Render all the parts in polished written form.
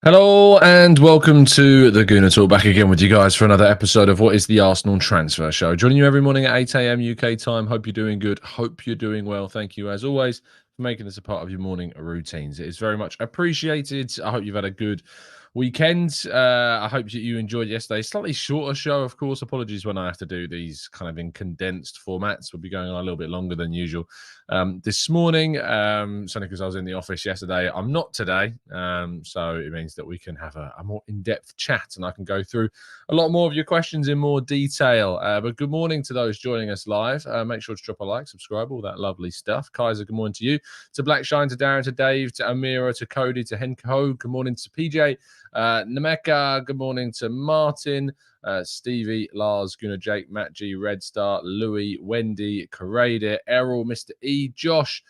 Hello and welcome to the Gooner Talk. Back again with you guys for another episode of what is the Arsenal Transfer Show. Joining you every morning at 8 a.m. UK time. Hope you're doing good. Hope you're doing well. Thank you as always for making this a part of your morning routines. It is very much appreciated. I hope you've had a good weekend. I hope that you enjoyed yesterday. Slightly shorter show, of course. Apologies when I have to do these kind of in condensed formats. We'll be going on a little bit longer than usual. This morning, certainly because I was in the office yesterday, I'm not today. So it means that we can have a more in-depth chat and I can go through a lot more of your questions in more detail. But good morning to those joining us live. Make sure to drop a like, subscribe, all that lovely stuff. Kaiser, good morning to you. To Blackshine, to Darren, to Dave, to Amira, to Cody, to Henko. Good morning to PJ. Nemeka, good morning to Martin, Stevie, Lars, Gunnar, Jake, Matt G, Red Star, Louis, Wendy, Karade, Errol, Mr. E, Josh,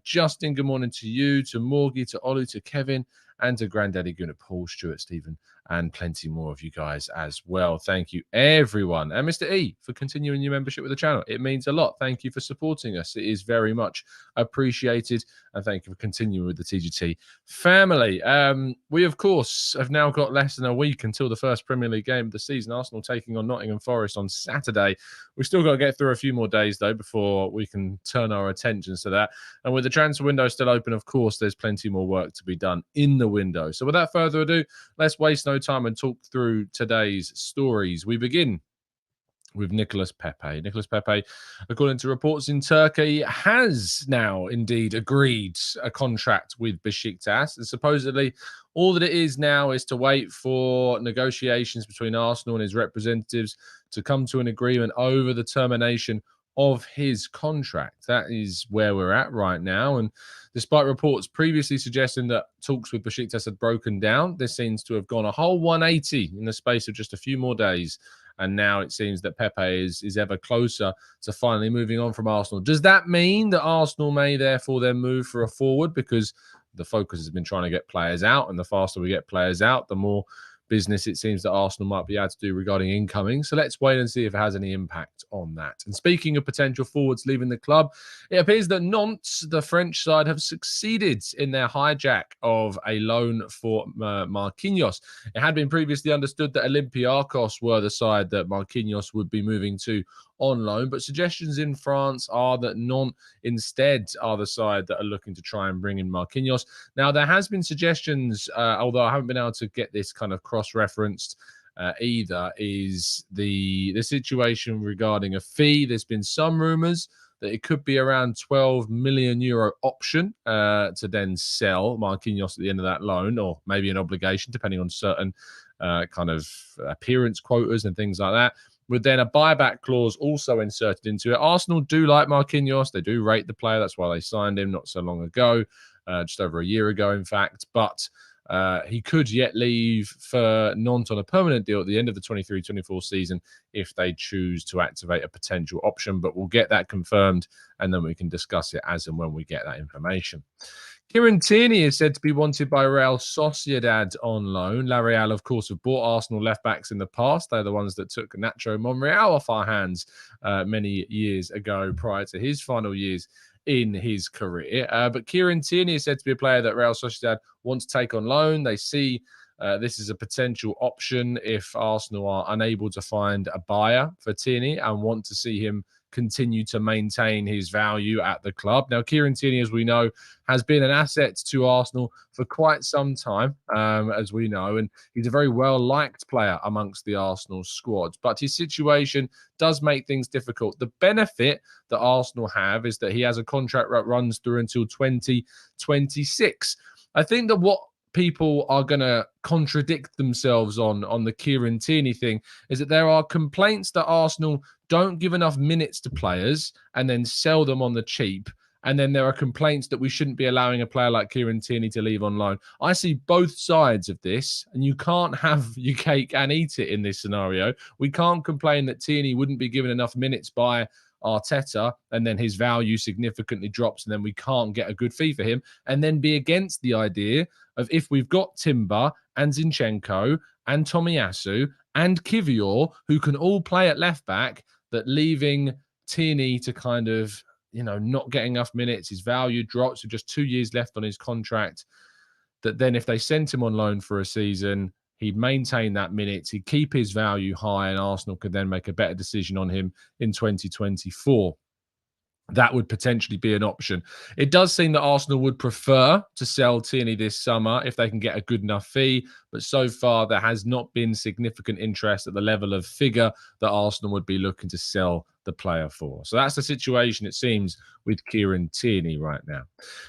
Justin, good morning to you, to Morgie, to Olu, to Kevin, and to Granddaddy Gunnar, Paul, Stuart, Stephen, and plenty more of you guys as well. Thank you, everyone. And Mr. E, for continuing your membership with the channel. It means a lot. Thank you for supporting us. It is very much appreciated. And thank you for continuing with the TGT family. We, of course, have now got less than a week until the first Premier League game of the season. Arsenal taking on Nottingham Forest on Saturday. We've still got to get through a few more days, though, before we can turn our attentions to that. And with the transfer window still open, of course, there's plenty more work to be done in the window. So without further ado, let's waste no time and talk through today's stories. We begin with Nicolas Pepe. Nicolas Pepe, according to reports in Turkey, has now indeed agreed a contract with Besiktas. And supposedly all that it is now is to wait for negotiations between Arsenal and his representatives to come to an agreement over the termination of his contract. That is where we're at right now. And despite reports previously suggesting that talks with Besiktas had broken down, this seems to have gone a whole 180 in the space of just a few more days. And now it seems that Pepe is ever closer to finally moving on from Arsenal. Does that mean that Arsenal may therefore then move for a forward? Because the focus has been trying to get players out, and the faster we get players out, the more business it seems that Arsenal might be able to do regarding incoming. So let's wait and see if it has any impact on that. And speaking of potential forwards leaving the club, it appears that Nantes, the French side, have succeeded in their hijack of a loan for Marquinhos. It had been previously understood that Olympiacos were the side that Marquinhos would be moving to on loan, but suggestions in France are that Nantes instead are the side that are looking to try and bring in Marquinhos. Now, there has been suggestions, although I haven't been able to get this kind of cross-referenced either, is the situation regarding a fee. There's been some rumours that it could be around 12 million euro option to then sell Marquinhos at the end of that loan, or maybe an obligation, depending on certain kind of appearance quotas and things like that, with then a buyback clause also inserted into it. Arsenal do like Marquinhos. They do rate the player. That's why they signed him not so long ago, just over a year ago, in fact. But he could yet leave for Nantes on a permanent deal at the end of the 23-24 season if they choose to activate a potential option. But we'll get that confirmed, and then we can discuss it as and when we get that information. Kieran Tierney is said to be wanted by Real Sociedad on loan. La Real, of course, have bought Arsenal left-backs in the past. They're the ones that took Nacho Monreal off our hands many years ago prior to his final years in his career. But Kieran Tierney is said to be a player that Real Sociedad want to take on loan. They see this is a potential option if Arsenal are unable to find a buyer for Tierney and want to see him continue to maintain his value at the club. Now, Kieran Tierney, as we know, has been an asset to Arsenal for quite some time, as we know, and he's a very well-liked player amongst the Arsenal squad. But his situation does make things difficult. The benefit that Arsenal have is that he has a contract that runs through until 2026. I think that what people are going to contradict themselves on the Kieran Tierney thing is that there are complaints that Arsenal don't give enough minutes to players and then sell them on the cheap. And then there are complaints that we shouldn't be allowing a player like Kieran Tierney to leave on loan. I see both sides of this, and you can't have your cake and eat it in this scenario. We can't complain that Tierney wouldn't be given enough minutes by Arteta, and then his value significantly drops, and then we can't get a good fee for him, and then be against the idea of, if we've got Timber and Zinchenko and Tomiyasu and Kivior, who can all play at left back, that leaving Tierney to kind of, not getting enough minutes, his value drops with just 2 years left on his contract. that then if they sent him on loan for a season, he'd maintain that minutes, he'd keep his value high, and Arsenal could then make a better decision on him in 2024. That would potentially be an option. It does seem that Arsenal would prefer to sell Tierney this summer if they can get a good enough fee, but so far there has not been significant interest at the level of figure that Arsenal would be looking to sell the player for. So that's the situation, it seems, with Kieran Tierney right now.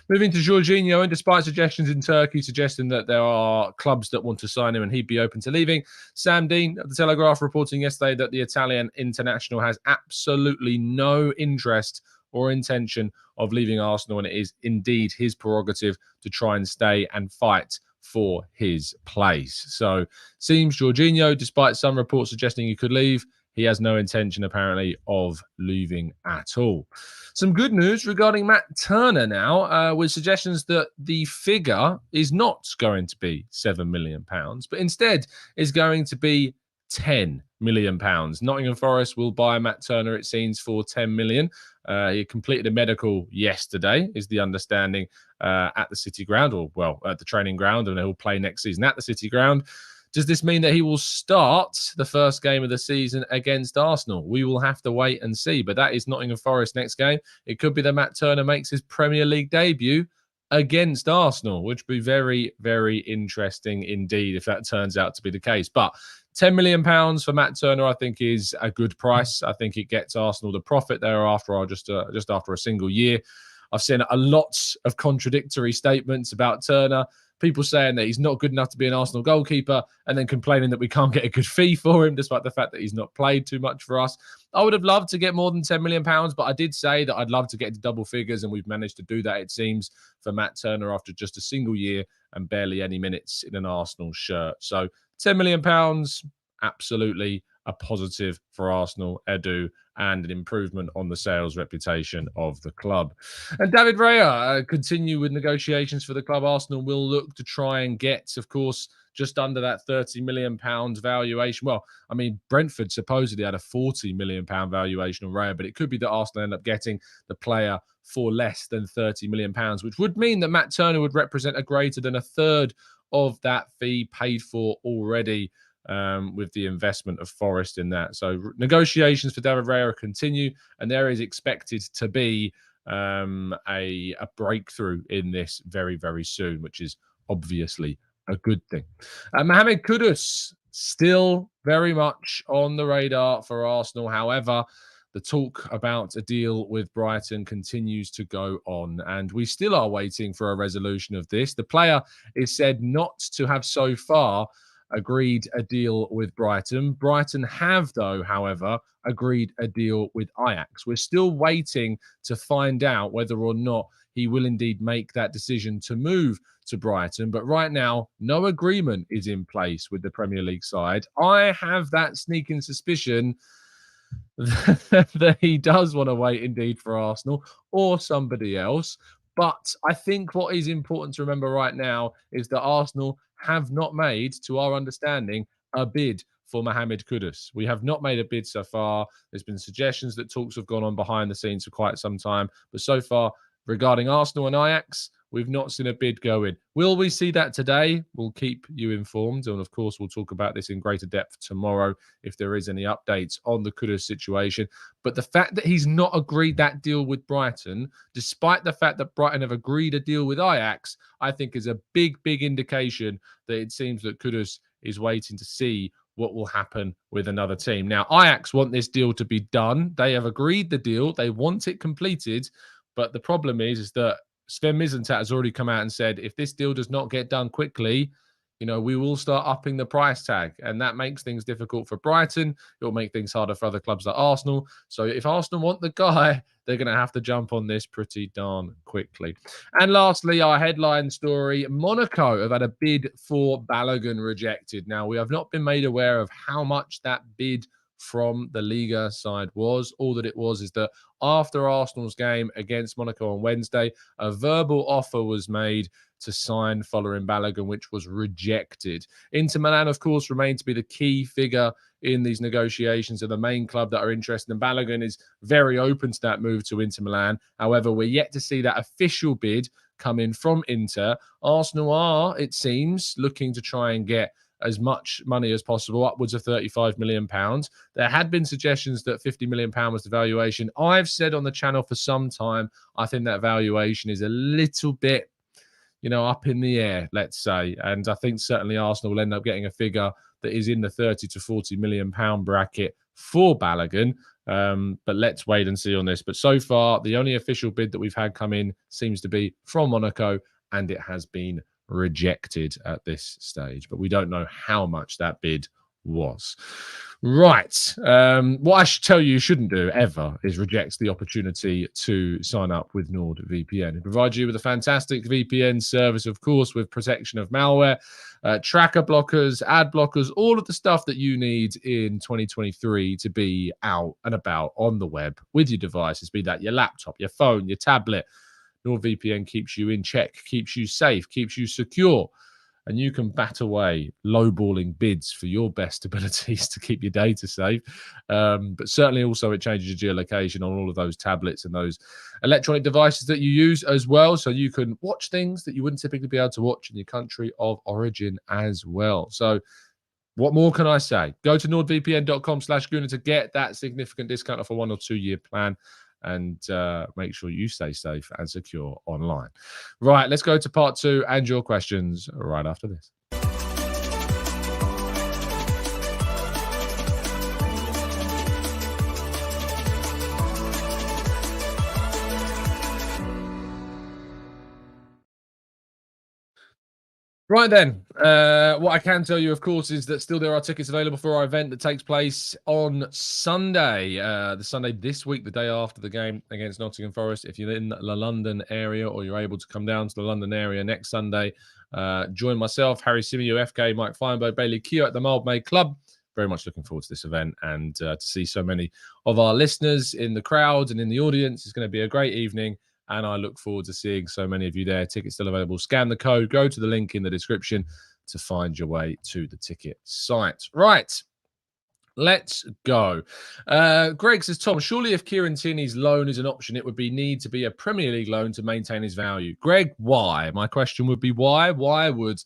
Moving to Jorginho, and despite suggestions in Turkey suggesting that there are clubs that want to sign him and he'd be open to leaving, Sam Dean of The Telegraph reporting yesterday that the Italian international has absolutely no interest or intention of leaving Arsenal, and it is indeed his prerogative to try and stay and fight for his place. So seems Jorginho, despite some reports suggesting he could leave, he has no intention apparently of leaving at all. Some good news regarding Matt Turner now, with suggestions that the figure is not going to be £7 million, but instead is going to be £10 million. Nottingham Forest will buy Matt Turner, it seems, for £10 million. He completed a medical yesterday, is the understanding, at the City Ground, or well, at the training ground, and he'll play next season at the City Ground. Does this mean that he will start the first game of the season against Arsenal? We will have to wait and see, but that is Nottingham Forest next game. It could be that Matt Turner makes his Premier League debut against Arsenal, which would be very, very interesting indeed if that turns out to be the case. But £10 million for Matt Turner, I think, is a good price. I think it gets Arsenal the profit thereafter, or just after a single year. I've seen a lot of contradictory statements about Turner. People saying that he's not good enough to be an Arsenal goalkeeper, and then complaining that we can't get a good fee for him, despite the fact that he's not played too much for us. I would have loved to get more than £10 million, but I did say that I'd love to get to double figures, and we've managed to do that, it seems, for Matt Turner after just a single year and barely any minutes in an Arsenal shirt. So £10 million, absolutely a positive for Arsenal, Edu, and an improvement on the sales reputation of the club. And David Raya continue with negotiations for the club. Arsenal will look to try and get, of course, just under that £30 million valuation. Well, I mean, Brentford supposedly had a £40 million valuation on Raya, but it could be that Arsenal end up getting the player for less than £30 million, which would mean that Matt Turner would represent a greater than a third of that fee paid for already, with the investment of Forest in that. So negotiations for David Raya continue, and there is expected to be a breakthrough in this very, very soon, which is obviously a good thing. Mohammed Kudus still very much on the radar for Arsenal. However, the talk about a deal with Brighton continues to go on, and we still are waiting for a resolution of this. The player is said not to have so far agreed a deal with Brighton. Brighton have, though, however, agreed a deal with Ajax. We're still waiting to find out whether or not he will indeed make that decision to move to Brighton. But right now, no agreement is in place with the Premier League side. I have that sneaking suspicion that he does want to wait indeed for Arsenal or somebody else. But I think what is important to remember right now is that Arsenal have not made, to our understanding, a bid for Mohammed Kudus. We have not made a bid so far. There's been suggestions that talks have gone on behind the scenes for quite some time. But so far, regarding Arsenal and Ajax, we've not seen a bid go in. Will we see that today? We'll keep you informed. And of course, we'll talk about this in greater depth tomorrow if there is any updates on the Kudus situation. But the fact that he's not agreed that deal with Brighton, despite the fact that Brighton have agreed a deal with Ajax, I think is a big, big indication that it seems that Kudus is waiting to see what will happen with another team. Now, Ajax want this deal to be done. They have agreed the deal. They want it completed. But the problem is that Sven Mislintat has already come out and said, if this deal does not get done quickly, we will start upping the price tag. And that makes things difficult for Brighton. It will make things harder for other clubs like Arsenal. So if Arsenal want the guy, they're going to have to jump on this pretty darn quickly. And lastly, our headline story, Monaco have had a bid for Balogun rejected. Now, we have not been made aware of how much that bid from the Liga side was. All that it was is that after Arsenal's game against Monaco on Wednesday, a verbal offer was made to sign Folarin Balogun, which was rejected. Inter Milan, of course, remain to be the key figure in these negotiations, and the main club that are interested in Balogun is very open to that move to Inter Milan. However, we're yet to see that official bid come in from Inter. Arsenal are, it seems, looking to try and get as much money as possible, upwards of £35 million. There had been suggestions that £50 million was the valuation. I've said on the channel for some time, I think that valuation is a little bit, up in the air, let's say. And I think certainly Arsenal will end up getting a figure that is in the £30 to £40 million bracket for Balogun. But let's wait and see on this. But so far, the only official bid that we've had come in seems to be from Monaco, and it has been rejected at this stage. But we don't know how much that bid was. Right. What I should tell you shouldn't do ever is reject the opportunity to sign up with NordVPN. It provides you with a fantastic VPN service, of course, with protection of malware, tracker blockers, ad blockers, all of the stuff that you need in 2023 to be out and about on the web with your devices, be that your laptop, your phone, your tablet. NordVPN keeps you in check, keeps you safe, keeps you secure, and you can bat away lowballing bids for your best abilities to keep your data safe. But certainly also it changes your geolocation on all of those tablets and those electronic devices that you use as well. So you can watch things that you wouldn't typically be able to watch in your country of origin as well. So what more can I say? Go to nordvpn.com/Gooner to get that significant discount off a 1 or 2 year plan. And make sure you stay safe and secure online. Right, let's go to part 2 and your questions right after this. Right then, what I can tell you, of course, is that still there are tickets available for our event that takes place on Sunday, the Sunday this week, the day after the game against Nottingham Forest. If you're in the London area or you're able to come down to the London area next Sunday, join myself, Harry Simeo, FK, Mike Feinberg, Bailey Keogh at the Mildmay Club. Very much looking forward to this event and to see so many of our listeners in the crowd and in the audience. It's going to be a great evening. And I look forward to seeing so many of you there. Tickets still available. Scan the code. Go to the link in the description to find your way to the ticket site. Right. Let's go. Greg says, Tom, surely if Kieran Tierney's loan is an option, it would need to be a Premier League loan to maintain his value. Greg, why? My question would be why? Why would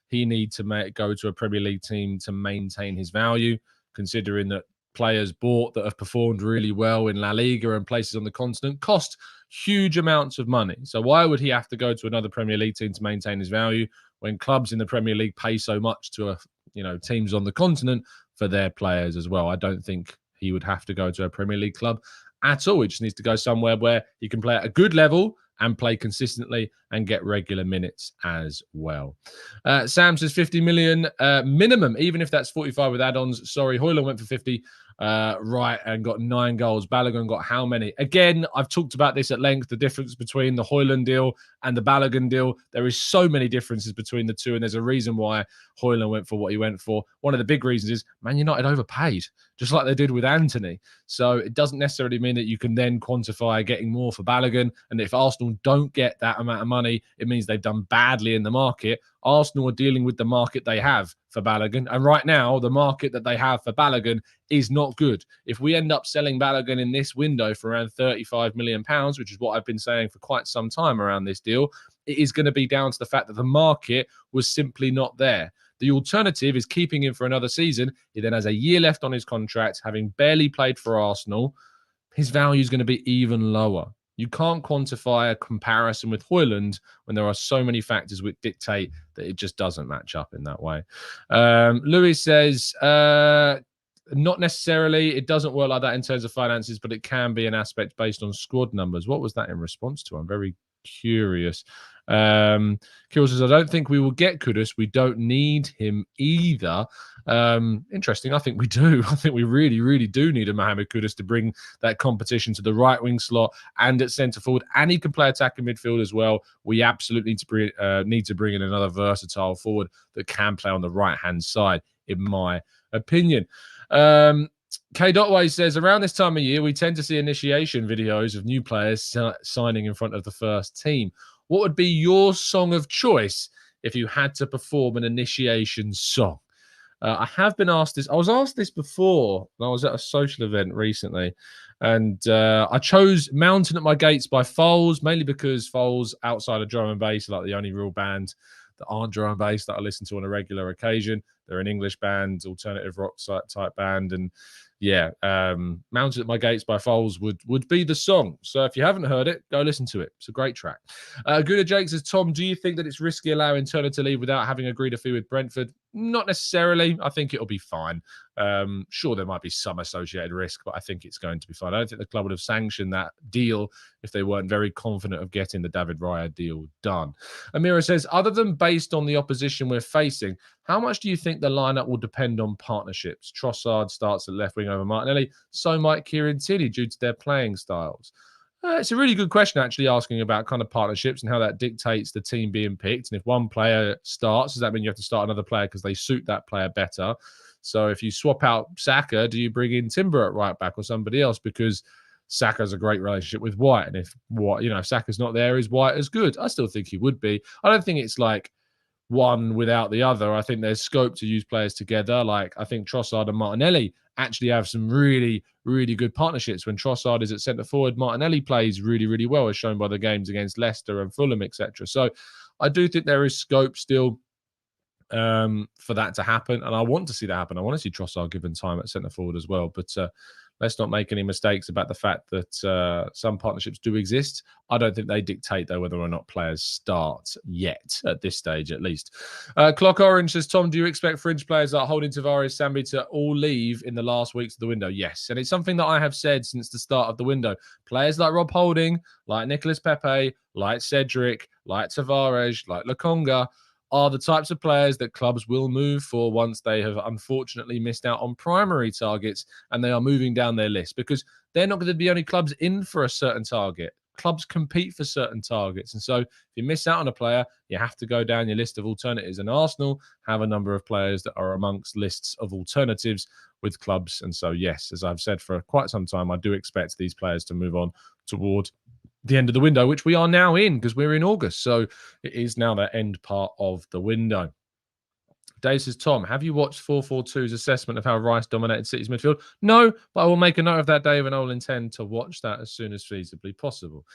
he need to go to a Premier League team to maintain his value, considering that players bought that have performed really well in La Liga and places on the continent cost huge amounts of money? So why would he have to go to another Premier League team to maintain his value when clubs in the Premier League pay so much to teams on the continent for their players as well? I don't think he would have to go to a Premier League club at all. He just needs to go somewhere where he can play at a good level and play consistently and get regular minutes as well. Sam says 50 million minimum, even if that's 45 with add-ons. Sorry, Højlund went for 50, right, and got 9 goals. Balogun got how many? Again, I've talked about this at length, the difference between the Højlund deal and the Balogun deal. There is so many differences between the two, and there's a reason why Højlund went for what he went for. One of the big reasons is Man United overpaid, just like they did with Anthony. So it doesn't necessarily mean that you can then quantify getting more for Balogun. And if Arsenal don't get that amount of money, it means they've done badly in the market. Arsenal are dealing with the market they have for Balogun. And right now, the market that they have for Balogun is not good. If we end up selling Balogun in this window for around £35 million, which is what I've been saying for quite some time around this deal, it is going to be down to the fact that the market was simply not there. The alternative is keeping him for another season. He then has a year left on his contract, having barely played for Arsenal. His value is going to be even lower. You can't quantify a comparison with Højlund when there are so many factors which dictate that it just doesn't match up in that way. Louis says, not necessarily. It doesn't work like that in terms of finances, but it can be an aspect based on squad numbers. What was that in response to? I'm very curious. Kirill says, I don't think we will get Kudus. We don't need him either. Interesting. I think we do. I think we really, really do need a Mohammed Kudus to bring that competition to the right wing slot and at centre forward. And he can play attacking midfield as well. We absolutely need to bring in another versatile forward that can play on the right hand side, in my opinion. K. Dotway says, around this time of year, we tend to see initiation videos of new players signing in front of the first team. What would be your song of choice if you had to perform an initiation song? I have been asked this. I was asked this before when I was at a social event recently, and I chose Mountain at My Gates by Foles, mainly because Foles, outside of drum and bass, are like the only real band that aren't drum and bass that I listen to on a regular occasion. They're an English band, alternative rock type band, and yeah, Mounted at My Gates by Foles would be the song. So if you haven't heard it, go listen to it. It's a great track. Gooner Jake says, Tom, do you think that it's risky allowing Turner to leave without having agreed a fee with Brentford? Not necessarily. I think it'll be fine. Sure, there might be some associated risk, but I think it's going to be fine. I don't think the club would have sanctioned that deal if they weren't very confident of getting the David Raya deal done. Amira says, other than based on the opposition we're facing, how much do you think the lineup will depend on partnerships? Trossard starts at left wing over Martinelli. So might Kieran Tierney due to their playing styles. It's a really good question, actually, asking about kind of partnerships and how that dictates the team being picked. And if one player starts, does that mean you have to start another player because they suit that player better? So if you swap out Saka, do you bring in Timber at right back or somebody else? Because Saka's a great relationship with White. And if Saka's not there, is White as good? I still think he would be. I don't think it's like one without the other. I think there's scope to use players together. Like, I think Trossard and Martinelli actually have some really, really good partnerships. When Trossard is at centre forward, Martinelli plays really, really well, as shown by the games against Leicester and Fulham, etc. So I do think there is scope still for that to happen. And I want to see that happen. I want to see Trossard given time at centre forward as well. But let's not make any mistakes about the fact that some partnerships do exist. I don't think they dictate, though, whether or not players start yet, at this stage at least. Clock Orange says, Tom, do you expect fringe players like Holding, Tavares, Sambi to all leave in the last weeks of the window? Yes. And it's something that I have said since the start of the window. Players like Rob Holding, like Nicolas Pepe, like Cedric, like Tavares, like Lokonga, are the types of players that clubs will move for once they have unfortunately missed out on primary targets and they are moving down their list, because they're not going to be only clubs in for a certain target. Clubs compete for certain targets. And so if you miss out on a player, you have to go down your list of alternatives. And Arsenal have a number of players that are amongst lists of alternatives with clubs. And so, yes, as I've said for quite some time, I do expect these players to move on toward the end of the window, which we are now in because we're in August. So it is now the end part of the window. Dave says, Tom, have you watched 442's assessment of how Rice dominated City's midfield? No, but I will make a note of that, Dave, and I will intend to watch that as soon as feasibly possible.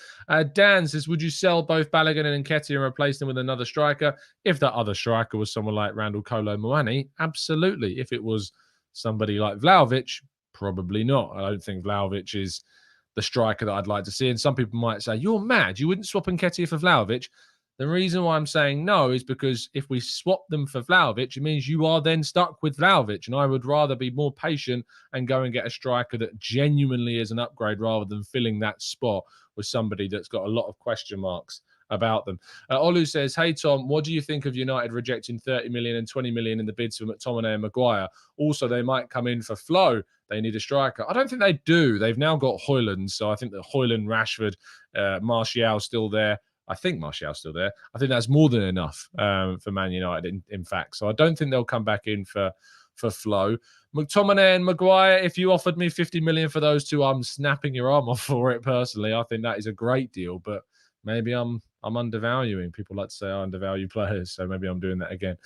Dan says, would you sell both Balogun and Nketiah and replace them with another striker? If that other striker was someone like Randall Kolo Muani, absolutely. If it was somebody like Vlahovic, probably not. I don't think Vlahovic is the striker that I'd like to see. And some people might say, you're mad. You wouldn't swap Nketiah for Vlahovic. The reason why I'm saying no is because if we swap them for Vlahovic, it means you are then stuck with Vlahovic. And I would rather be more patient and go and get a striker that genuinely is an upgrade rather than filling that spot with somebody that's got a lot of question marks about them. Olu says, hey, Tom, what do you think of United rejecting 30 million and 20 million in the bids for McTominay and Maguire? Also, they might come in for Flo. They need a striker. I don't think they do. They've now got Højlund, so I think that Højlund, Rashford, Martial still there. I think Martial's still there. I think that's more than enough for Man United, in fact. So I don't think they'll come back in for Flo. McTominay and Maguire, if you offered me 50 million for those two, I'm snapping your arm off for it personally. I think that is a great deal, but maybe I'm undervaluing. People like to say I undervalue players, so maybe I'm doing that again.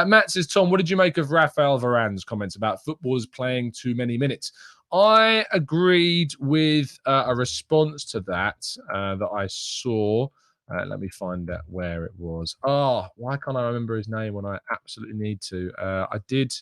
Matt says, Tom, what did you make of Rafael Varane's comments about footballers playing too many minutes? I agreed with a response to that that I saw. Let me find out where it was. Oh, why can't I remember his name when I absolutely need to? I did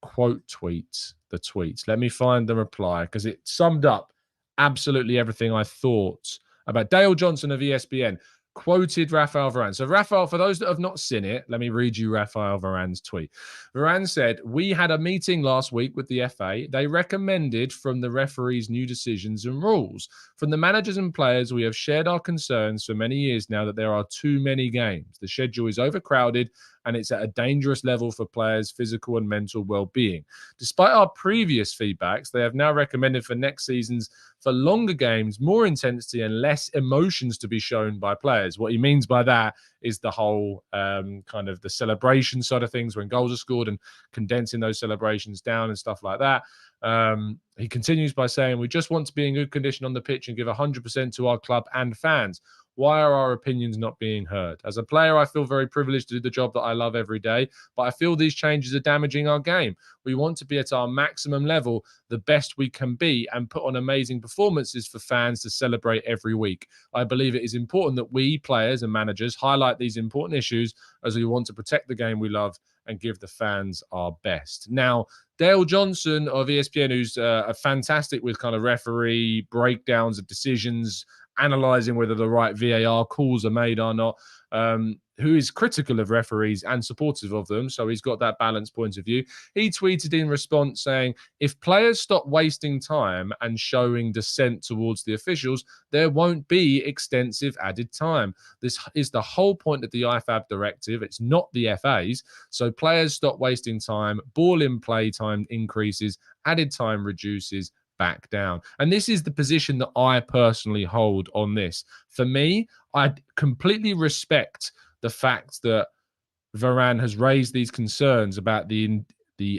quote tweet the tweets. Let me find the reply because it summed up absolutely everything I thought about. Dale Johnson of ESPN quoted Rafael Varane. So Rafael, for those that have not seen it, let me read you Rafael Varane's tweet. Varane said, we had a meeting last week with the FA. They recommended from the referees new decisions and rules. From the managers and players, we have shared our concerns for many years now that there are too many games. The schedule is overcrowded and it's at a dangerous level for players' physical and mental well-being. Despite our previous feedbacks, they have now recommended for next seasons for longer games, more intensity and less emotions to be shown by players. What he means by that is the whole kind of the celebration side of things when goals are scored and condensing those celebrations down and stuff like that. He continues by saying, we just want to be in good condition on the pitch and give 100% to our club and fans. Why are our opinions not being heard? As a player, I feel very privileged to do the job that I love every day, but I feel these changes are damaging our game. We want to be at our maximum level, the best we can be, and put on amazing performances for fans to celebrate every week. I believe it is important that we, players and managers, highlight these important issues as we want to protect the game we love and give the fans our best. Now, Dale Johnson of ESPN, who's fantastic with kind of referee breakdowns of decisions, analysing whether the right VAR calls are made or not, who is critical of referees and supportive of them. So he's got that balanced point of view. He tweeted in response saying, if players stop wasting time and showing dissent towards the officials, there won't be extensive added time. This is the whole point of the IFAB directive. It's not the FA's. So players stop wasting time, ball in play time increases, added time reduces, back down. And this is the position that I personally hold on this. For me, I completely respect the fact that Varane has raised these concerns about the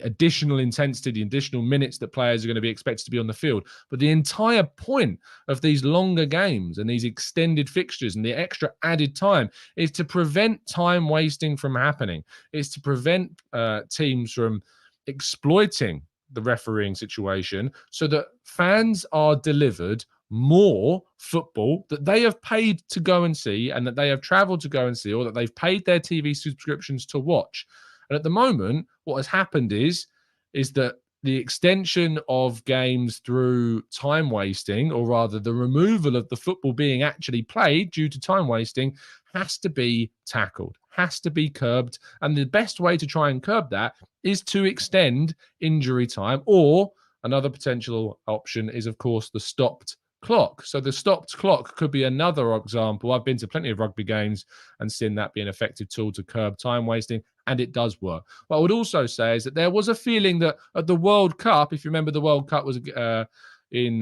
additional intensity, the additional minutes that players are going to be expected to be on the field. But the entire point of these longer games and these extended fixtures and the extra added time is to prevent time wasting from happening. It's to prevent teams from exploiting the refereeing situation so that fans are delivered more football that they have paid to go and see and that they have traveled to go and see, or that they've paid their TV subscriptions to watch. And at the moment, what has happened is that the extension of games through time wasting, or rather the removal of the football being actually played due to time wasting, has to be tackled, has to be curbed. And the best way to try and curb that is to extend injury time, or another potential option is, of course, the stopped clock. So the stopped clock could be another example. I've been to plenty of rugby games and seen that be an effective tool to curb time wasting, and it does work. What I would also say is that there was a feeling that at the World Cup, if you remember, the World Cup was in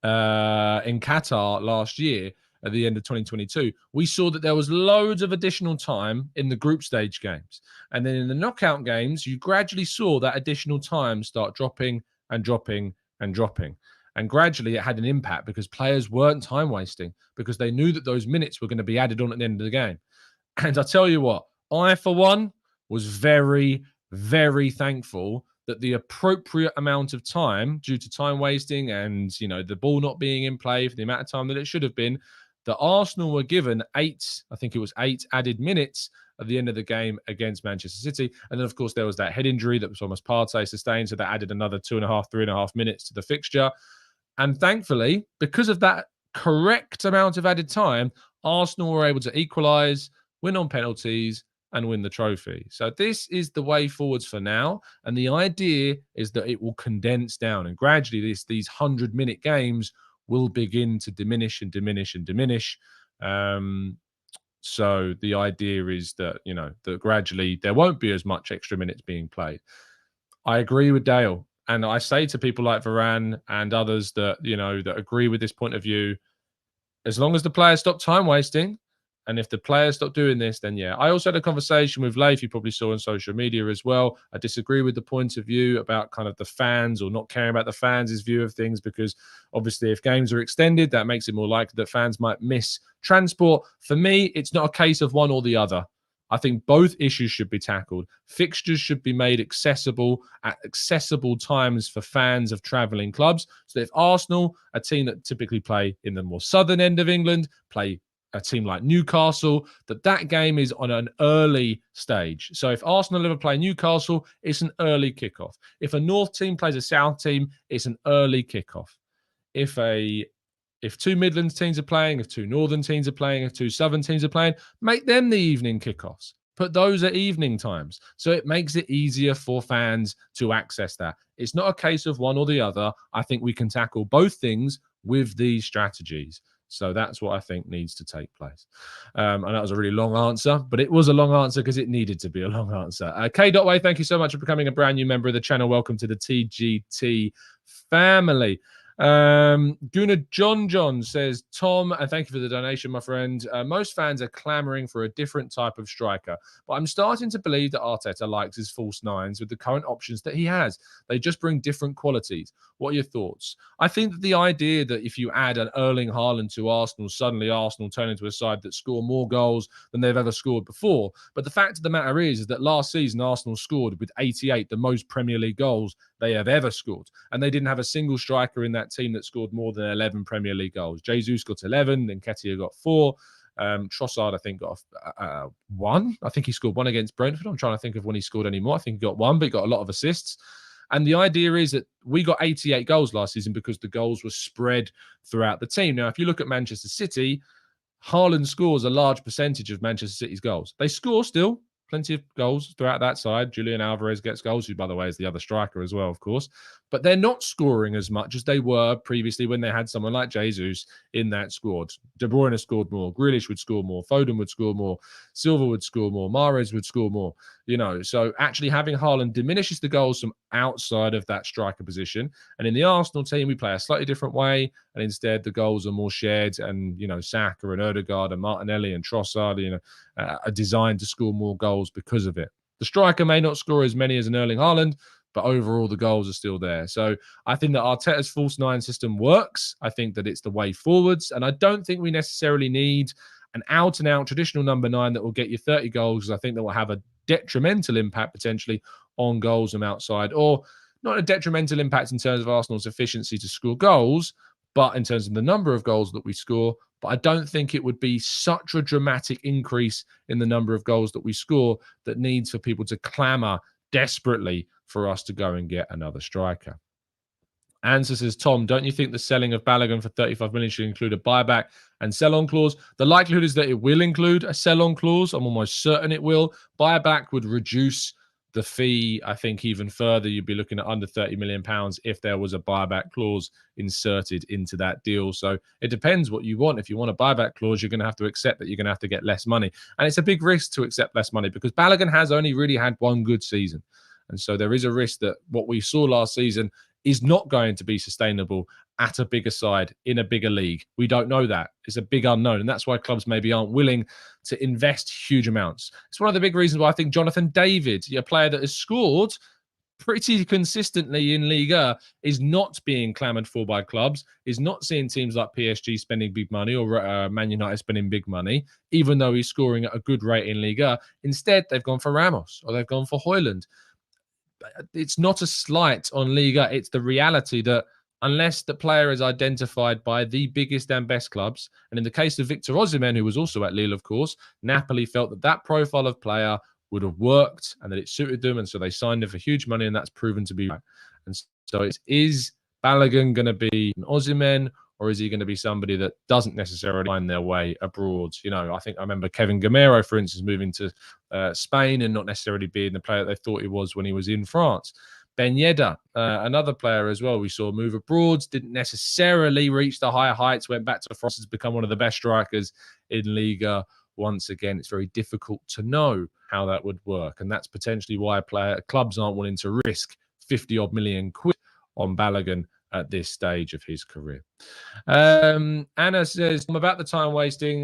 Qatar last year at the end of 2022, we saw that there was loads of additional time in the group stage games. And then in the knockout games, you gradually saw that additional time start dropping and dropping and dropping. And gradually it had an impact because players weren't time wasting, because they knew that those minutes were going to be added on at the end of the game. And I tell you what, I, for one, was very, very thankful that the appropriate amount of time, due to time wasting and, you know, the ball not being in play for the amount of time that it should have been, that Arsenal were given eight added minutes at the end of the game against Manchester City. And then, of course, there was that head injury that Thomas Partey sustained, so that added another 3.5 minutes to the fixture. And thankfully, because of that correct amount of added time, Arsenal were able to equalise, win on penalties, and win the trophy. So this is the way forwards for now. And the idea is that it will condense down, and gradually these 100-minute games will begin to diminish and diminish and diminish. So the idea is that, you know, that gradually there won't be as much extra minutes being played. I agree with Dale. And I say to people like Varane and others that, you know, that agree with this point of view, as long as the players stop time wasting, and if the players stop doing this, then yeah. I also had a conversation with Leif, you probably saw on social media as well. I disagree with the point of view about kind of the fans, or not caring about the fans' view of things, because obviously if games are extended, that makes it more likely that fans might miss transport. For me, it's not a case of one or the other. I think both issues should be tackled. Fixtures should be made accessible at accessible times for fans of travelling clubs. So if Arsenal, a team that typically play in the more southern end of England, play a team like Newcastle, that game is on an early stage. So if Arsenal ever play Newcastle, it's an early kickoff. If a North team plays a South team, it's an early kickoff. If two Midlands teams are playing, if two Northern teams are playing, if two Southern teams are playing, make them the evening kickoffs. Put those at evening times. So it makes it easier for fans to access that. It's not a case of one or the other. I think we can tackle both things with these strategies. So that's what I think needs to take place. And that was a really long answer, but it was a long answer because it needed to be a long answer. K.Way, thank you so much for becoming a brand new member of the channel. Welcome to the TGT family. Gooner John says, Tom, and thank you for the donation, my friend. Most fans are clamoring for a different type of striker, but I'm starting to believe that Arteta likes his false nines with the current options that he has. They just bring different qualities. What are your thoughts? I think that the idea that if you add an Erling Haaland to Arsenal, suddenly Arsenal turn into a side that score more goals than they've ever scored before. But the fact of the matter is that last season Arsenal scored with 88, the most Premier League goals they have ever scored. And they didn't have a single striker in that team that scored more than 11 Premier League goals. Jesus got 11, then Nketiah got 4. Trossard, I think, got 1. I think he scored 1 against Brentford. I'm trying to think of when he scored any more. I think he got 1, but he got a lot of assists. And the idea is that we got 88 goals last season because the goals were spread throughout the team. Now, if you look at Manchester City, Haaland scores a large percentage of Manchester City's goals. They score still plenty of goals throughout that side. Julian Alvarez gets goals, who, by the way, is the other striker as well, of course. But they're not scoring as much as they were previously when they had someone like Jesus in that squad. De Bruyne scored more. Grealish would score more. Foden would score more. Silva would score more. Mahrez would score more. So actually having Haaland diminishes the goals from outside of that striker position. And in the Arsenal team, we play a slightly different way. And instead, the goals are more shared. And, Saka and Odegaard and Martinelli and Trossard, are designed to score more goals because of it. The striker may not score as many as an Erling Haaland, but overall the goals are still there. So I think that Arteta's false nine system works. I think that it's the way forwards. And I don't think we necessarily need an out-and-out traditional number 9 that will get you 30 goals, because I think that will have a detrimental impact potentially on goals from outside, or not a detrimental impact in terms of Arsenal's efficiency to score goals, but in terms of the number of goals that we score. But I don't think it would be such a dramatic increase in the number of goals that we score that needs for people to clamour desperately for us to go and get another striker. Answer says, Tom, don't you think the selling of Balogun for 35 million should include a buyback and sell-on clause? The likelihood is that it will include a sell-on clause. I'm almost certain it will. Buyback would reduce the fee, I think, even further. You'd be looking at under £30 million if there was a buyback clause inserted into that deal. So it depends what you want. If you want a buyback clause, you're going to have to accept that you're going to have to get less money. And it's a big risk to accept less money because Balogun has only really had one good season. And so there is a risk that what we saw last season is not going to be sustainable at a bigger side in a bigger league. We don't know that. It's a big unknown. And that's why clubs maybe aren't willing to invest huge amounts. It's one of the big reasons why I think Jonathan David, a player that has scored pretty consistently in Liga, is not being clamoured for by clubs, is not seeing teams like PSG spending big money or Man United spending big money, even though he's scoring at a good rate in Liga. Instead, they've gone for Ramos or they've gone for Højlund. It's not a slight on Liga. It's the reality that unless the player is identified by the biggest and best clubs, and in the case of Victor Osimhen, who was also at Lille, of course, Napoli felt that that profile of player would have worked and that it suited them, and so they signed him for huge money, and that's proven to be right. And so is Balogun going to be an Osimhen, or is he going to be somebody that doesn't necessarily find their way abroad? I remember Kevin Gamero, for instance, moving to Spain and not necessarily being the player they thought he was when he was in France. Ben Yedder, another player as well, we saw move abroad, didn't necessarily reach the higher heights, went back to France, has become one of the best strikers in Liga. Once again, it's very difficult to know how that would work. And that's potentially why clubs aren't willing to risk 50-odd million quid on Balogun at this stage of his career. Anna says, I'm about the time wasting.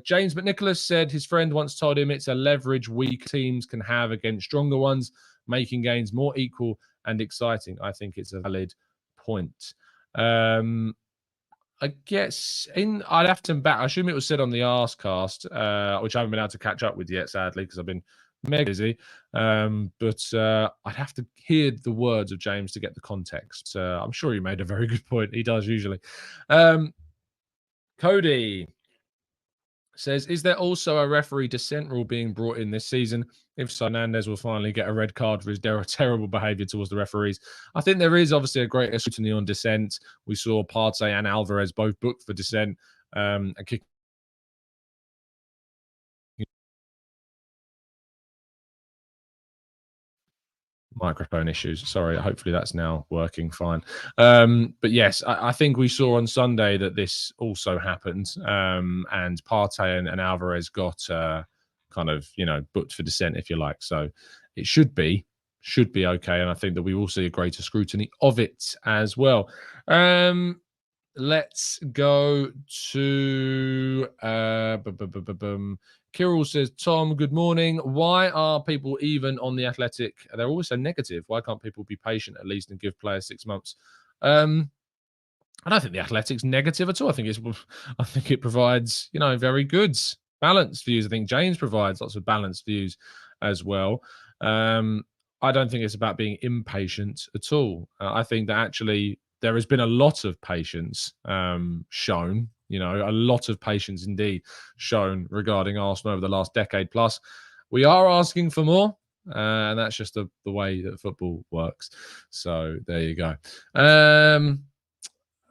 James McNicholas said his friend once told him it's a leverage weak teams can have against stronger ones, making games more equal and exciting. I think it's a valid point. I guess I'd have to back. I assume it was said on the Arsecast, which I haven't been able to catch up with yet, sadly, because I've been mega busy. But I'd have to hear the words of James to get the context. I'm sure he made a very good point. He does usually. Cody says, is there also a referee dissent rule being brought in this season? If so, Nantes will finally get a red card for his terrible behaviour towards the referees. I think there is obviously a greater scrutiny on dissent. We saw Partey and Alvarez both booked for dissent and kick microphone issues. Sorry, hopefully that's now working fine. But yes, I think we saw on Sunday that this also happened, and Partey and Alvarez got kind of, booked for dissent, if you like. So it should be should be okay. And I think that we will see a greater scrutiny of it as well. Let's go to Kirill says, Tom, good morning. Why are people even on the Athletic? They're always so negative. Why can't people be patient at least and give players 6 months? I don't think the Athletic's negative at all. I think it provides, very good balanced views. I think James provides lots of balanced views as well. I don't think it's about being impatient at all. I think that actually there has been a lot of patience shown, a lot of patience indeed shown regarding Arsenal over the last decade plus. We are asking for more, and that's just the way that football works. So there you go.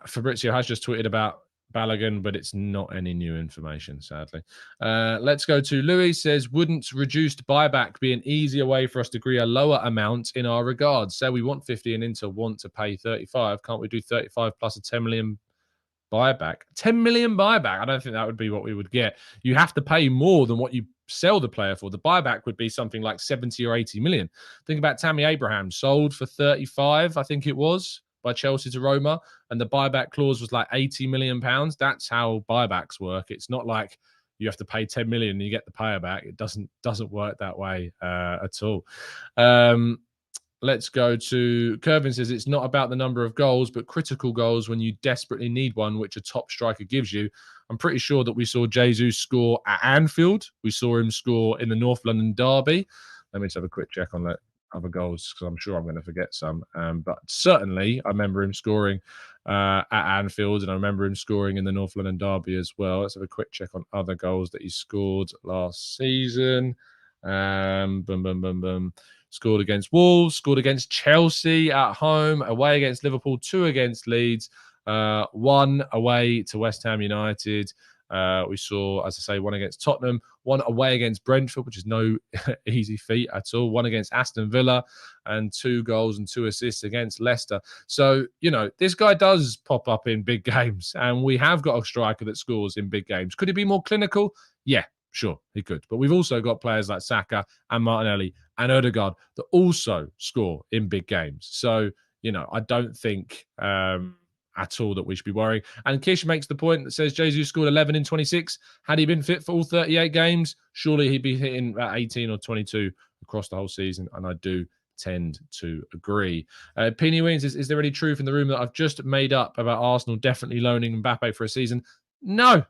Fabrizio has just tweeted about Balogun, but it's not any new information, sadly. Let's go to Louis. Says, wouldn't reduced buyback be an easier way for us to agree a lower amount in our regards? Say we want 50 and Inter want to pay 35. Can't we do 35 plus a 10 million buyback? 10 million buyback? I don't think that would be what we would get. You have to pay more than what you sell the player for. The buyback would be something like 70 or 80 million. Think about Tammy Abraham, sold for 35, I think it was, by Chelsea to Roma, and the buyback clause was like 80 million pounds. That's how buybacks work. It's not like you have to pay 10 million and you get the payer back. It doesn't work that way at all. Let's go to Kervin. Says it's not about the number of goals, but critical goals when you desperately need one, which a top striker gives you. I'm pretty sure that we saw Jesus score at Anfield. We saw him score in the North London derby. Let me just have a quick check on that other goals, because I'm sure I'm going to forget some. But certainly, I remember him scoring at Anfield, and I remember him scoring in the North London derby as well. Let's have a quick check on other goals that he scored last season. Scored against Wolves, scored against Chelsea at home, away against Liverpool, 2 against Leeds, 1 away to West Ham United. We saw, as I say, 1 against Tottenham, 1 away against Brentford, which is no easy feat at all, 1 against Aston Villa, and 2 goals and 2 assists against Leicester. So, this guy does pop up in big games, and we have got a striker that scores in big games. Could he be more clinical? Yeah, sure, he could. But we've also got players like Saka and Martinelli and Odegaard that also score in big games. So, I don't think at all that we should be worrying. And Kish makes the point that says Jesus scored 11 in 26. Had he been fit for all 38 games, surely he'd be hitting about 18 or 22 across the whole season. And I do tend to agree. Peony Wings is there any truth in the rumor that I've just made up about Arsenal definitely loaning Mbappe for a season? No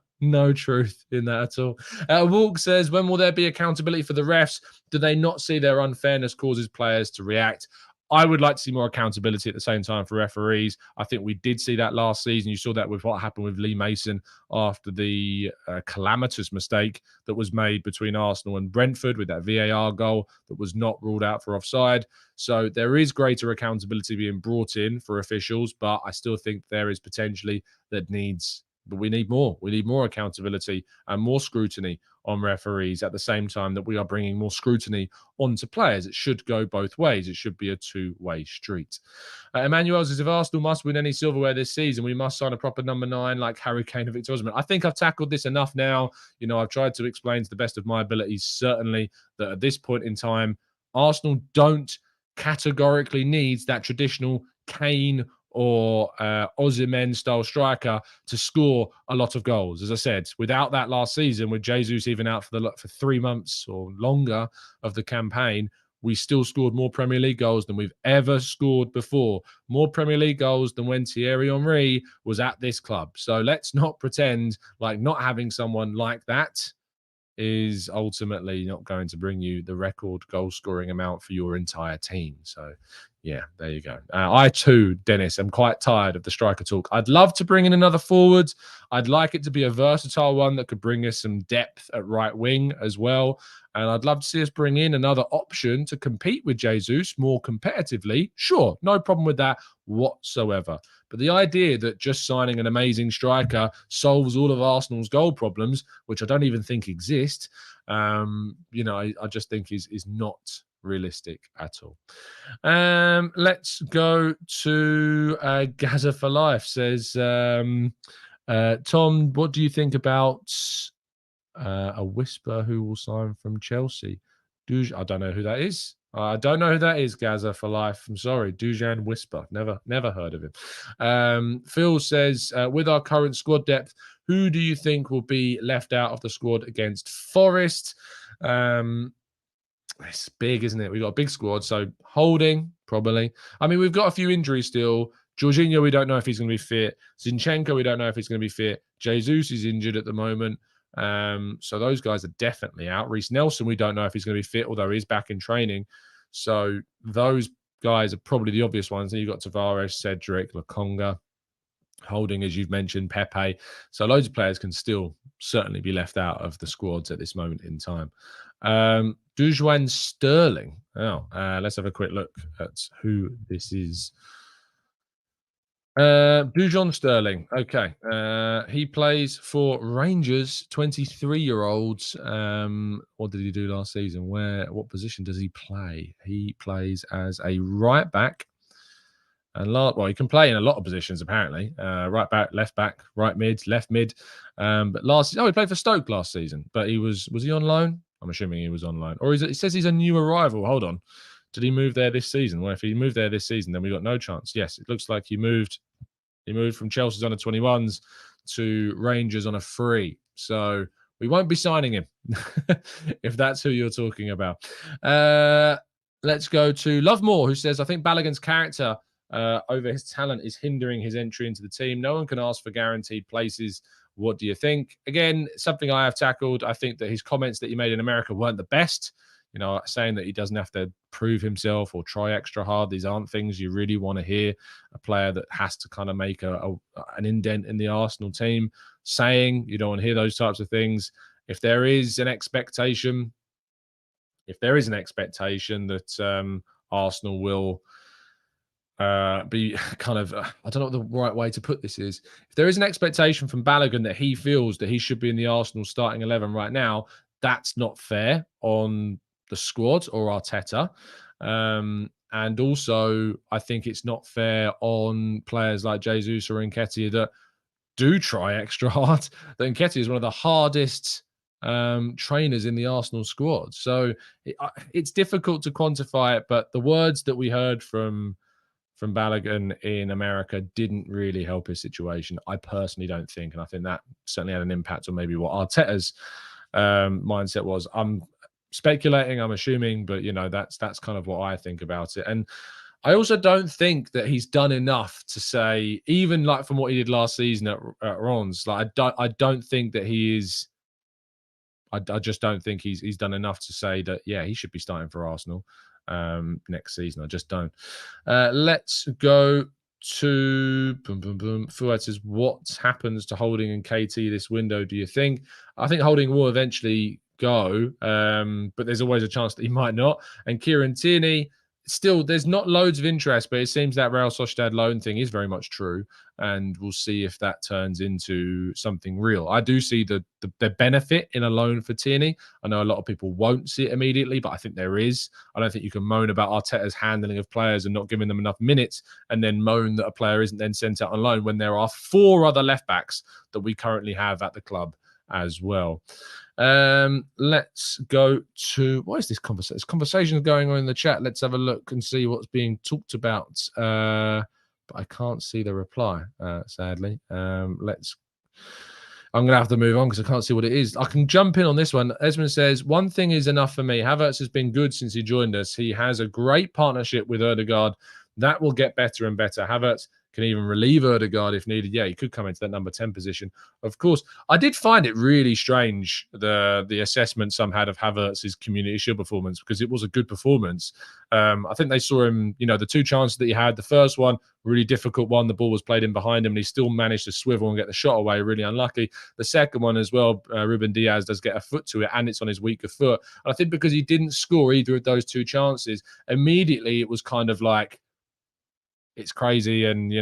truth in that at all. Walk says, when will there be accountability for the refs? Do they not see their unfairness causes players to react? I would like to see more accountability at the same time for referees. I think we did see that last season. You saw that with what happened with Lee Mason after the calamitous mistake that was made between Arsenal and Brentford with that VAR goal that was not ruled out for offside. So there is greater accountability being brought in for officials, but I still think there is potentially but we need more. We need more accountability and more scrutiny on referees at the same time that we are bringing more scrutiny onto players. It should go both ways. It should be a two-way street. Emmanuel says, if Arsenal must win any silverware this season, we must sign a proper number 9 like Harry Kane and Victor Osimhen. I think I've tackled this enough now. I've tried to explain to the best of my abilities, certainly, that at this point in time, Arsenal don't categorically need that traditional Kane or Osimhen style striker to score a lot of goals. As I said, without that last season, with Jesus even out for 3 months or longer of the campaign, we still scored more Premier League goals than we've ever scored before. More Premier League goals than when Thierry Henry was at this club. So let's not pretend like not having someone like that is ultimately not going to bring you the record goal scoring amount for your entire team. So yeah, there you go. I too, Dennis, am quite tired of the striker talk. I'd love to bring in another forward. I'd like it to be a versatile one that could bring us some depth at right wing as well. And I'd love to see us bring in another option to compete with Jesus more competitively. Sure, no problem with that whatsoever. But the idea that just signing an amazing striker solves all of Arsenal's goal problems, which I don't even think exist, I just think is not realistic at all. Let's go to Gaza for Life. Says, Tom, what do you think about a whisper who will sign from Chelsea? I don't know who that is. I don't know who that is, Gaza, for life. I'm sorry. Dujan Whisper. Never heard of him. Phil says, with our current squad depth, who do you think will be left out of the squad against Forest? It's big, isn't it? We've got a big squad. So Holding, probably. I mean, we've got a few injuries still. Jorginho, we don't know if he's going to be fit. Zinchenko, we don't know if he's going to be fit. Jesus is injured at the moment. So those guys are definitely out. Reece Nelson, we don't know if he's going to be fit, although he's back in training. So those guys are probably the obvious ones. Then you've got Tavares, Cedric, Lokonga, Holding, as you've mentioned, Pepe. So loads of players can still certainly be left out of the squads at this moment in time. Dujuan Sterling. Oh, let's have a quick look at who this is. Dujon Sterling. Okay. He plays for Rangers, 23-year-olds. What did he do last season? What position does he play? He plays as a right back. And he can play in a lot of positions apparently. Right back, left back, right mid, left mid. But he played for Stoke last season. But was he on loan? I'm assuming he was on loan. Or it says he's a new arrival. Hold on. Did he move there this season? Well, if he moved there this season, then we got no chance. Yes, it looks like he moved from Chelsea's under 21s to Rangers on a free. So we won't be signing him if that's who you're talking about. Let's go to Lovemore, who says, I think Balogun's character over his talent is hindering his entry into the team. No one can ask for guaranteed places. What do you think? Again, something I have tackled. I think that his comments that he made in America weren't the best. Saying that he doesn't have to prove himself or try extra hard. These aren't things you really want to hear. A player that has to kind of make an indent in the Arsenal team saying. You don't want to hear those types of things. If there is an expectation that Arsenal will be kind of, I don't know what the right way to put this is. If there is an expectation from Balogun that he feels that he should be in the Arsenal starting 11 right now, that's not fair on the squad or Arteta. And also, I think it's not fair on players like Jesus or Nketiah that do try extra hard. That Nketiah is one of the hardest trainers in the Arsenal squad. So it's difficult to quantify it, but the words that we heard from Balogun in America didn't really help his situation. I personally don't think, and I think that certainly had an impact on maybe what Arteta's mindset was. I'm speculating, I'm assuming, but that's kind of what I think about it. And I also don't think that he's done enough to say, even like from what he did last season at Rennes, like I don't think that he is. I just don't think he's done enough to say that he should be starting for Arsenal next season. I just don't. Let's go to Fuad says, what happens to Holding and KT this window, do you think? I think Holding will eventually go, but there's always a chance that he might not. And Kieran Tierney, still, there's not loads of interest, but it seems that Real Sociedad loan thing is very much true, and we'll see if that turns into something real. I do see the benefit in a loan for Tierney. I know a lot of people won't see it immediately, but I think there is. I don't think you can moan about Arteta's handling of players and not giving them enough minutes, and then moan that a player isn't then sent out on loan when there are 4 other left backs that we currently have at the club as well. Let's go to, what is this conversation? This conversation is going on in the chat. Let's have a look and see what's being talked about. But I can't see the reply, sadly. I'm going to have to move on because I can't see what it is. I can jump in on this one. Esmond says, one thing is enough for me. Havertz has been good since he joined us. He has a great partnership with Ødegaard. That will get better and better. Havertz can even relieve Ødegaard if needed. He could come into that number 10 position. Of course, I did find it really strange, the assessment some had of Havertz's Community Shield performance, because it was a good performance. I think they saw him, the 2 chances that he had. The first one, really difficult one. The ball was played in behind him, and he still managed to swivel and get the shot away. Really unlucky. The second one as well, Ruben Diaz does get a foot to it, and it's on his weaker foot. And I think because he didn't score either of those 2 chances, immediately it was kind of like, it's crazy, and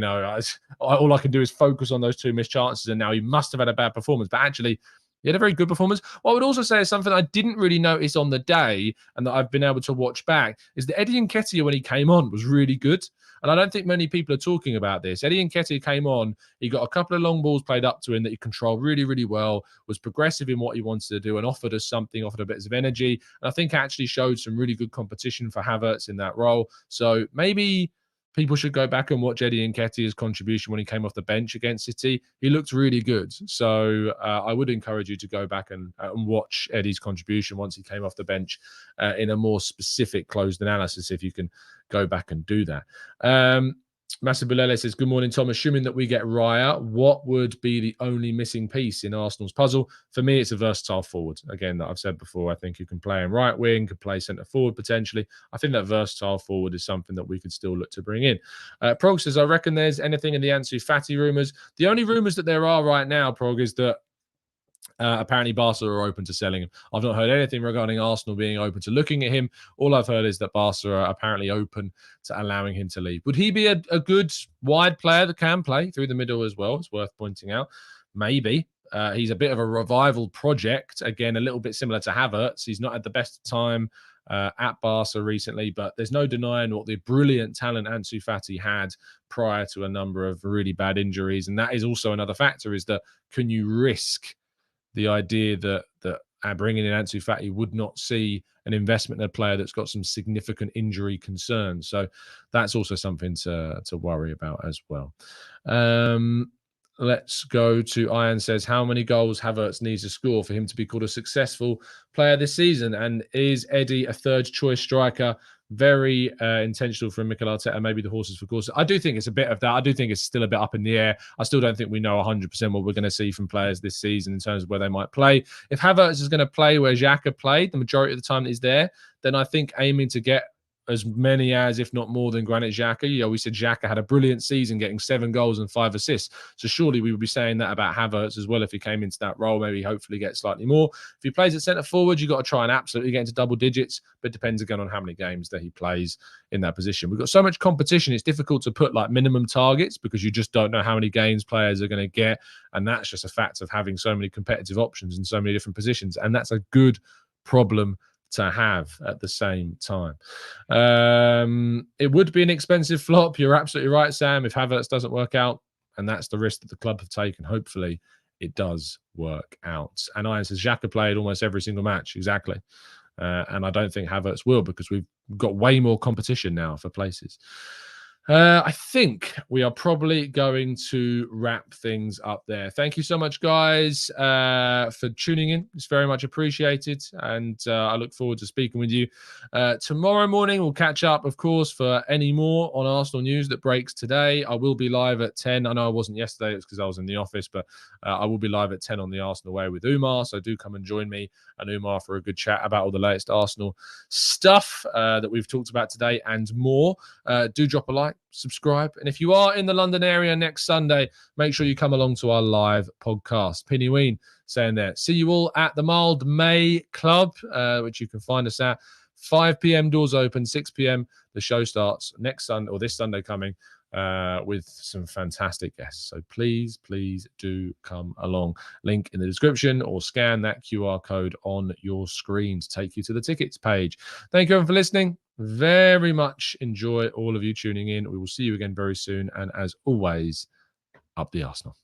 all I can do is focus on those 2 missed chances, and now he must have had a bad performance. But actually, he had a very good performance. What I would also say is something I didn't really notice on the day, and that I've been able to watch back, is that Eddie Nketiah, when he came on, was really good. And I don't think many people are talking about this. Eddie Nketiah came on. He got a couple of long balls played up to him that he controlled really, really well, was progressive in what he wanted to do and offered us something, offered a bit of energy. And I think actually showed some really good competition for Havertz in that role. So maybe people should go back and watch Eddie Nketiah's contribution when he came off the bench against City. He looked really good. So I would encourage you to go back and watch Eddie's contribution once he came off the bench in a more specific closed analysis, if you can go back and do that. Masabulele says, good morning, Tom. Assuming that we get Raya, what would be the only missing piece in Arsenal's puzzle? For me, it's a versatile forward. Again, that I've said before, I think you can play in right wing, could play centre forward potentially. I think that versatile forward is something that we could still look to bring in. Prog says, I reckon there's anything in the Ansu Fati rumours. The only rumours that there are right now, Prog, is that apparently Barca are open to selling him. I've not heard anything regarding Arsenal being open to looking at him. All I've heard is that Barca are apparently open to allowing him to leave. Would he be a good wide player that can play through the middle as well? It's worth pointing out. Maybe. He's a bit of a revival project. Again, a little bit similar to Havertz. He's not had the best time at Barca recently, but there's no denying what the brilliant talent Ansu Fati had prior to a number of really bad injuries. And that is also another factor, is that can you risk the idea that bringing in Ansu Fati would not see an investment in a player that's got some significant injury concerns. So that's also something to worry about as well. Let's go to Ian says, how many goals Havertz needs to score for him to be called a successful player this season? And is Eddie a third choice striker? Very intentional from Mikel Arteta, maybe the horses for courses. I do think it's a bit of that. I do think it's still a bit up in the air. I still don't think we know 100% what we're going to see from players this season in terms of where they might play. If Havertz is going to play where Xhaka played the majority of the time that he's there, then I think aiming to get as many as, if not more than, Granit Xhaka. You know, we said Xhaka had a brilliant season, getting 7 goals and 5 assists. So surely we would be saying that about Havertz as well if he came into that role. Maybe hopefully get slightly more. If he plays at centre forward, you've got to try and absolutely get into double digits, but it depends again on how many games that he plays in that position. We've got so much competition, it's difficult to put like minimum targets because you just don't know how many games players are going to get. And that's just a fact of having so many competitive options in so many different positions. And that's a good problem to have at the same time. It would be an expensive flop. You're absolutely right, Sam, if Havertz doesn't work out, and that's the risk that the club have taken. Hopefully it does work out. And Ian says Xhaka played almost every single match. Exactly. And I don't think Havertz will, because we've got way more competition now for places. I think we are probably going to wrap things up there. Thank you so much, guys, for tuning in. It's very much appreciated. And I look forward to speaking with you. Tomorrow morning, we'll catch up, of course, for any more on Arsenal news that breaks today. I will be live at 10. I know I wasn't yesterday. It's because I was in the office. But I will be live at 10 on the Arsenal Way with Umar. So do come and join me and Umar for a good chat about all the latest Arsenal stuff that we've talked about today and more. Do drop a like, subscribe, and if you are in the London area next Sunday, make sure you come along to our live podcast. Penny Ween saying there, see you all at the Mild May Club, which you can find us at 5 p.m. doors open, 6 p.m. the show starts next Sunday, or this Sunday coming, with some fantastic guests. So please do come along. Link in the description, or scan that QR code on your screen to take you to the tickets page. Thank you everyone for listening. Very much enjoy all of you tuning in. We will see you again very soon. And as always, up the Arsenal.